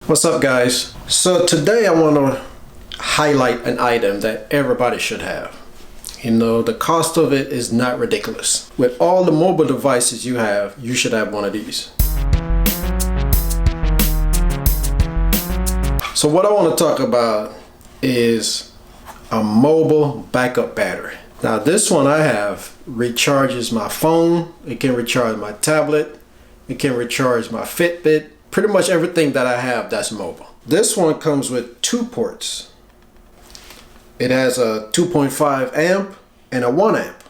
What's up, guys? So today I want to highlight an item that everybody should have. You know, the cost of it is not ridiculous. With all the mobile devices you have, you should have one of these. So what I want to talk about is a mobile backup battery. Now this one I have recharges my phone, it can recharge my tablet, it can recharge my Fitbit, pretty much everything that I have that's mobile. This one comes with 2 ports. It has a 2.5 amp and a 1 amp.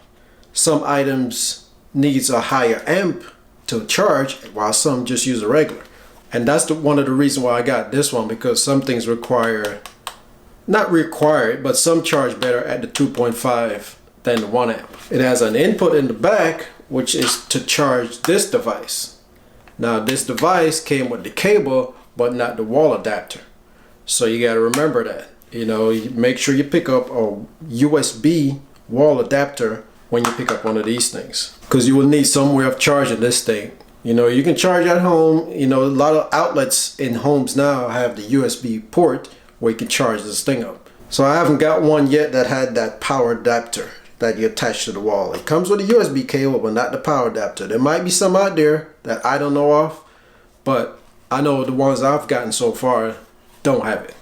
Some items needs a higher amp to charge while some just use a regular. And that's one of the reasons why I got this one, because some things require, not required, but some charge better at the 2.5 than the 1 amp. It has an input in the back, which is to charge this device. Now this device came with the cable, but not the wall adapter. So you got to remember that. You know, you make sure you pick up a USB wall adapter when you pick up one of these things, because you will need somewhere of charging this thing. You know, you can charge at home. You know, a lot of outlets in homes now have the USB port where you can charge this thing up. So I haven't got one yet that had that power adapter that you attach to the wall. It comes with a USB cable, but not the power adapter. There might be some out there that I don't know of, but I know the ones I've gotten so far don't have it.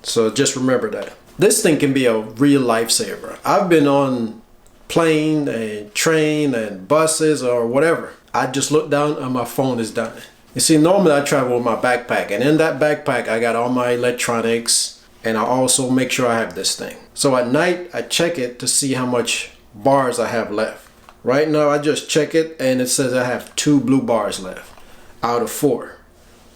So just remember that. This thing can be a real lifesaver. I've been on plane and train and buses or whatever. I just look down and my phone is dying. You see, normally I travel with my backpack, and in that backpack I got all my electronics, and I also make sure I have this thing. So at night I check it to see how much bars I have left. Right now I just check it and it says I have 2 blue bars left out of 4.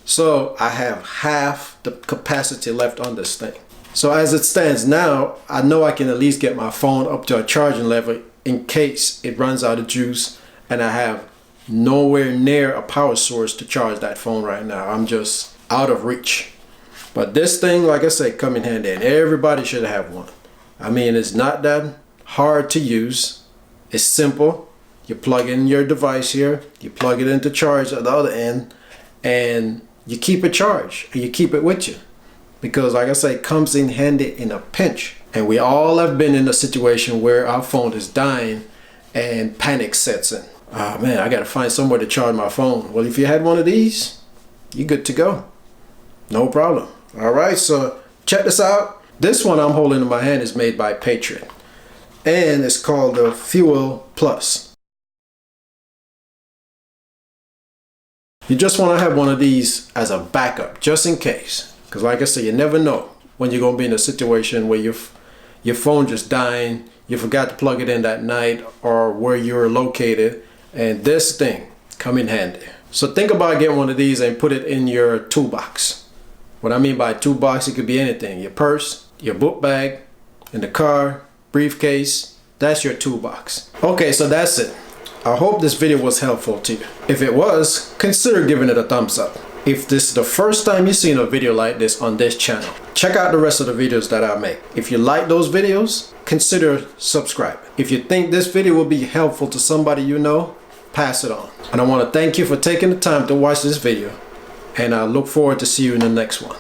So I have half the capacity left on this thing. So as it stands now, I know I can at least get my phone up to a charging level in case it runs out of juice and I have nowhere near a power source to charge that phone right now. I'm just out of reach. But this thing, like I said, come in handy, and everybody should have one. I mean, it's not that hard to use. It's simple. You plug in your device here, you plug it into charge at the other end, and you keep it charged and you keep it with you. Because like I say, it comes in handy in a pinch. And we all have been in a situation where our phone is dying and panic sets in. Oh man, I gotta find somewhere to charge my phone. Well, if you had one of these, you're good to go. No problem. All right, so check this out. This one I'm holding in my hand is made by Patriot, and it's called the Fuel Plus. You just want to have one of these as a backup, just in case. Because like I said, you never know when you're going to be in a situation where your phone just dying, you forgot to plug it in that night, or where you're located, and this thing come in handy. So think about getting one of these and put it in your toolbox. What I mean by toolbox, it could be anything. Your purse, your book bag, in the car, briefcase. That's your toolbox. Okay, so that's it. I hope this video was helpful to you. If it was, consider giving it a thumbs up. If this is the first time you've seen a video like this on this channel, check out the rest of the videos that I make. If you like those videos, consider subscribing. If you think this video will be helpful to somebody you know, pass it on. And I want to thank you for taking the time to watch this video, and I look forward to see you in the next one.